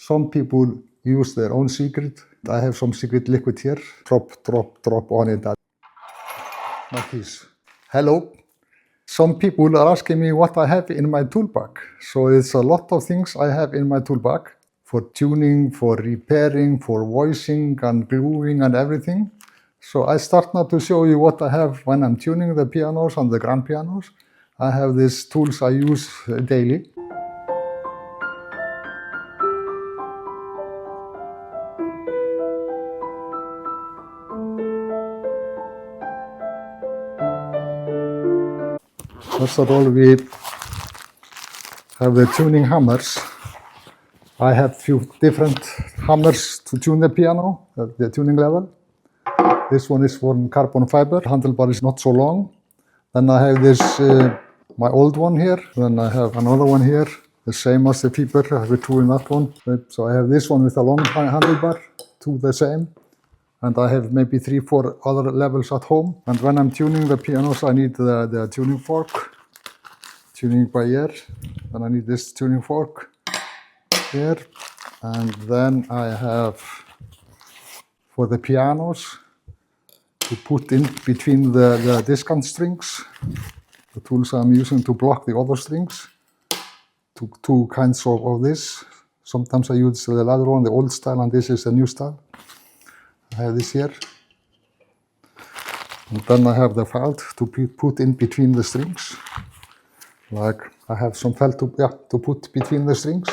Some people use their own secret. I have some secret liquid here. Drop on it. Like this. Hello. Some people are asking me what I have in my tool bag. So it's a lot of things I have in my tool bag for tuning, for repairing, for voicing and gluing and everything. So I start now to show you what I have when I'm tuning the pianos and the grand pianos. I have these tools I use daily. First of all, we have the tuning hammers. I have few different hammers to tune the piano at the tuning level. This one is from carbon fiber. The handlebar is not so long. Then I have this, my old one here. Then I have another one here, the same as the fiber. I have two in that one. So I have this one with a long handlebar, two the same. And I have maybe 3-4 other levels at home. And when I'm tuning the pianos, I need the tuning fork, tuning by ear. Then I need this tuning fork here. And then I have, for the pianos, to put in between the discant strings, the tools I'm using to block the other strings, two kinds of this. Sometimes I use the latter one, the old style, and this is the new style. I have this here. And then I have the felt to put in between the strings. Like I have some felt to put between the strings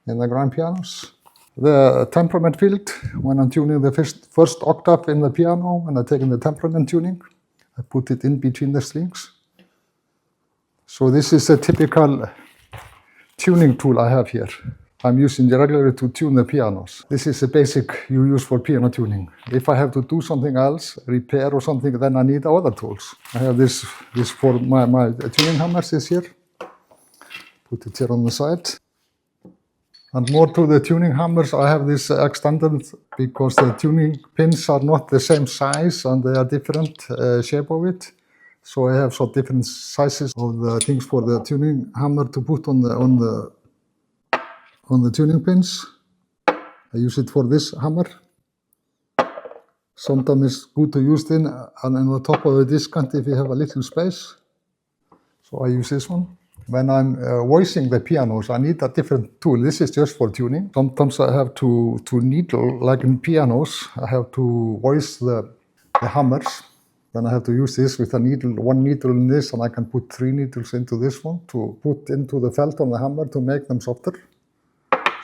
in the grand pianos. The temperament field, when I'm tuning the first octave in the piano, when I'm taking the temperament tuning, I put it in between the strings. So this is a typical tuning tool I have here. I'm using regularly to tune the pianos. This is a basic you use for piano tuning. If I have to do something else, repair or something, then I need other tools. I have this for my tuning hammers is here. Put it here on the side. And more to the tuning hammers, I have this extended because the tuning pins are not the same size and they are different shape of it. So I have some different sizes of the things for the tuning hammer to put on the tuning pins. I use it for this hammer. Sometimes it's good to use it on the top of the discant if you have a little space. So I use this one. When I'm voicing the pianos, I need a different tool. This is just for tuning. Sometimes I have to needle, like in pianos, I have to voice the hammers. Then I have to use this with a needle, one needle in this, and I can put 3 needles into this one to put into the felt on the hammer to make them softer.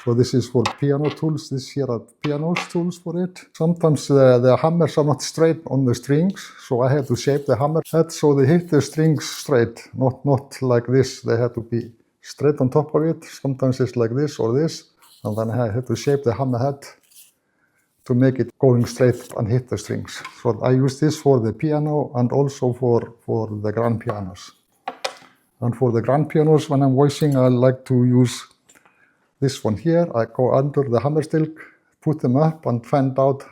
So this is for piano tools. This here are piano tools for it. Sometimes the hammers are not straight on the strings, so I have to shape the hammer head so they hit the strings straight, not like this. They have to be straight on top of it. Sometimes it's like this or this, and then I have to shape the hammer head to make it going straight and hit the strings. So I use this for the piano and also for the grand pianos. And for the grand pianos, when I'm voicing, I like to use this one here. I go under the hammer stilk, put them up and find out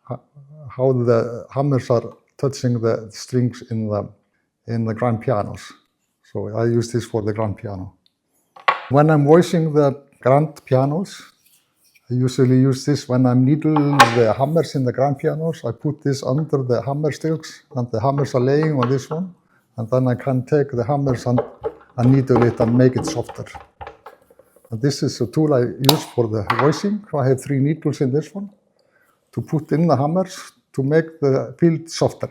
how the hammers are touching the strings in the grand pianos. So I use this for the grand piano. When I'm voicing the grand pianos, I usually use this when I'm needling the hammers in the grand pianos. I put this under the hammer stilks and the hammers are laying on this one. And then I can take the hammers and needle it and make it softer. And this is a tool I use for the voicing. I have 3 needles in this one to put in the hammers to make the field softer.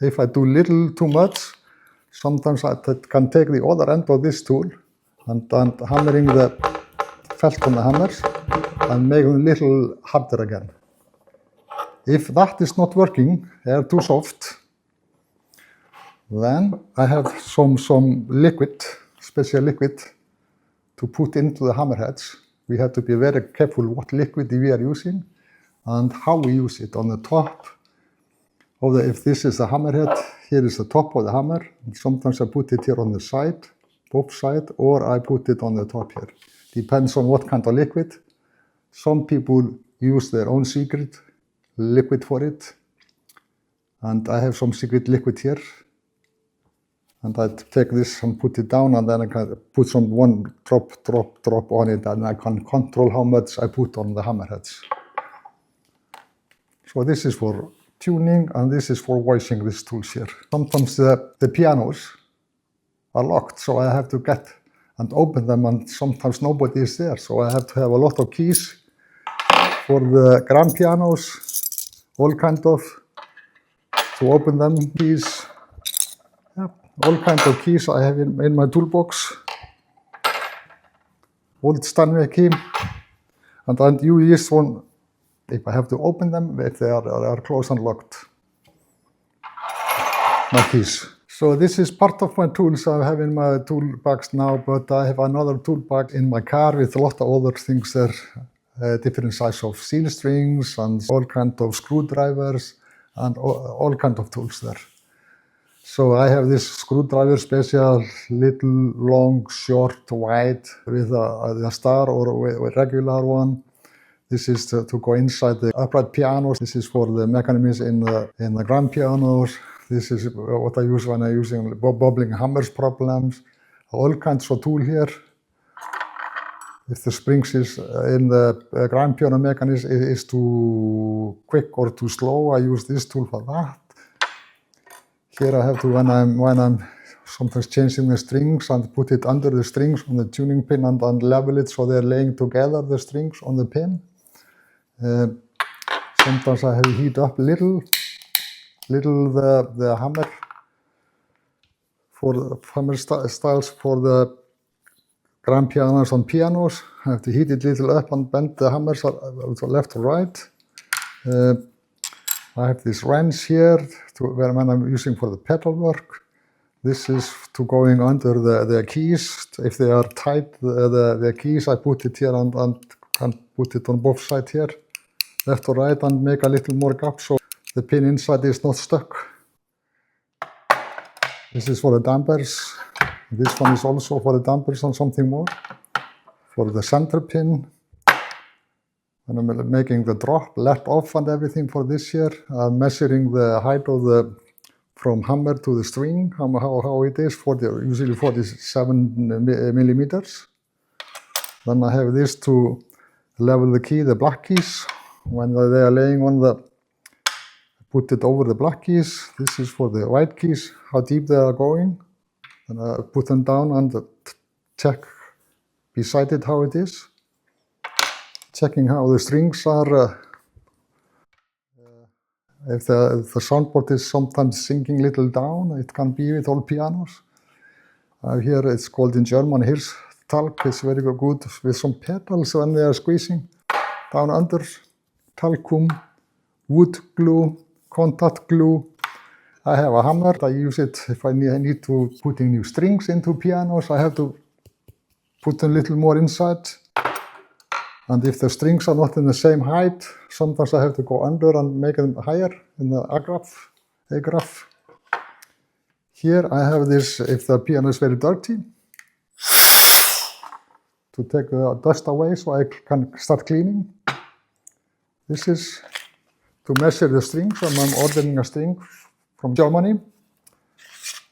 If I do little too much, sometimes I can take the other end of this tool and hammering the felt on the hammers and make them a little harder again. If that is not working, they are too soft, then I have some liquid, special liquid, to put into the hammerheads. We have to be very careful what liquid we are using and how we use it. On the top of if this is the hammerhead, here is the top of the hammer. And sometimes I put it here on the side, both sides, or I put it on the top here. Depends on what kind of liquid. Some people use their own secret liquid for it. And I have some secret liquid here. And I take this and put it down, and then I can put some one drop on it, and I can control how much I put on the hammerheads. So this is for tuning, and this is for voicing these tools here. Sometimes the pianos are locked, so I have to get and open them, and sometimes nobody is there, so I have to have a lot of keys for the grand pianos, all kind of, to open them, keys. Yeah, all kinds of keys I have in my toolbox. Old Stanley key, and I use this one if I have to open them, if they are closed and locked. My keys. So this is part of my tools I have in my toolbox now, but I have another toolbox in my car with a lot of other things there, different size of seal strings and all kinds of screwdrivers and all kinds of tools there. So I have this screwdriver special, little, long, short, wide, with a star or a regular one. This is to go inside the upright pianos. This is for the mechanisms in the grand pianos. This is what I use when I'm using bobbling hammers problems. All kinds of tool here. If the springs is in the grand piano mechanism is too quick or too slow, I use this tool for that. Here I have to, when I'm sometimes changing the strings, and put it under the strings on the tuning pin and level it so they're laying together, the strings on the pin. Sometimes I have to heat up little the hammer for the hammer styles for the grand pianos and pianos. I have to heat it little up and bend the hammers to left or right. I have this wrench here when I'm using for the pedal work. This is to going under the keys. If they are tight, the keys, I put it here and can put it on both sides here, left or right, and make a little more gap so the pin inside is not stuck. This is for the dampers. This one is also for the dampers and something more. For the center pin. When I'm making the drop, let off and everything for this here, I'm measuring the height of from hammer to the string, how it is, usually 47 millimeters. Then I have this to level the key, the black keys. When they are laying on put it over the black keys. This is for the white keys, how deep they are going. And I put them down and check beside it how it is. Checking how the strings are, if the soundboard is sometimes sinking little down, it can be with all pianos. Here it's called in German, here's talc, it's very good with some pedals when they are squeezing. Down under, talcum, wood glue, contact glue. I have a hammer, I use it if I need to put in new strings into pianos, I have to put a little more inside. And if the strings are not in the same height, sometimes I have to go under and make them higher in the A-graph. Here I have this, if the piano is very dirty, to take the dust away so I can start cleaning. This is to measure the strings, and I'm ordering a string from Germany.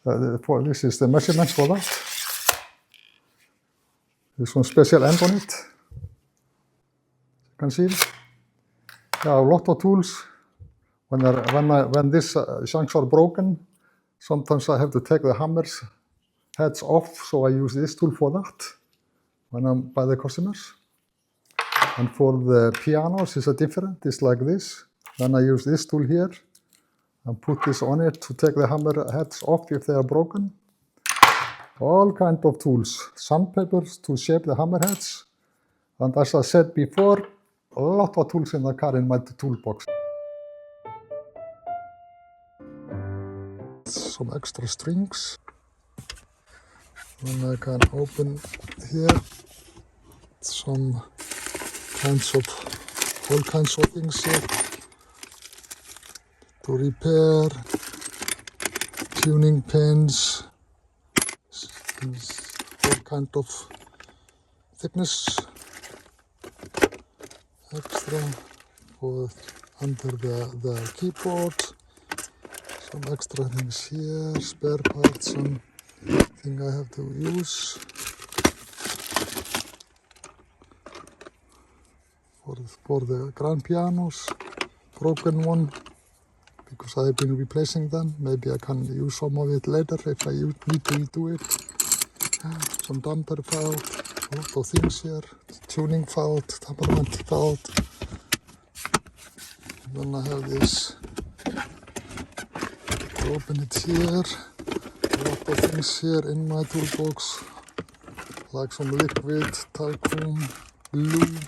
This is the measurements for that. There's one special end on it. You can see it. There are a lot of tools. When these shanks are broken, sometimes I have to take the hammers heads off, so I use this tool for that when I'm by the customers. And for the pianos, it's different. It's like this. Then I use this tool here and put this on it to take the hammer heads off if they are broken. All kinds of tools. Sandpapers to shape the hammer heads. And as I said before, a lot of tools in the car in my toolbox. Some extra strings. And I can open here some all kinds of things here to repair, tuning pins, all kind of thickness. Extra for under the keyboard, some extra things here, spare parts and thing I have to use for the grand pianos, broken one, because I've been replacing them. Maybe I can use some of it later if I need to redo it. Some damper felt, a lot of things here, tuning felt, temperament felt. Then I have this, open it here, a lot of things here in my toolbox, like some liquid, talcum, glue,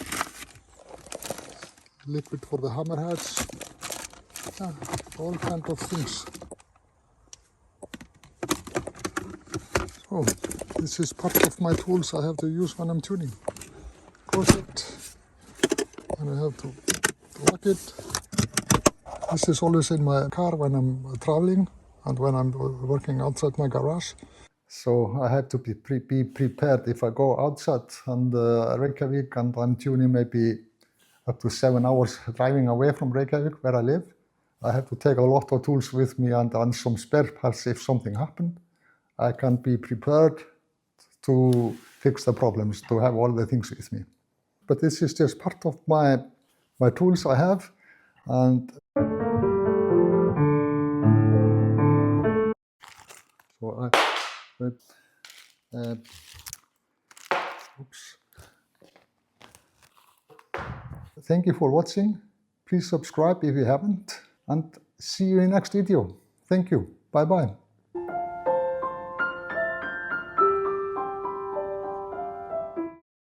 liquid for the hammerheads, yeah, all kinds of things. So this is part of my tools I have to use when I'm tuning. Close it, and I have to lock it. This is always in my car when I'm traveling and when I'm working outside my garage. So I have to be prepared if I go outside and Reykjavik and I'm tuning maybe up to 7 hours driving away from Reykjavik where I live. I have to take a lot of tools with me and some spare parts if something happened. I can be prepared to fix the problems, to have all the things with me. But this is just part of my tools I have. And so oops. Thank you for watching. Please subscribe if you haven't, and see you in next video. Thank you. Bye bye.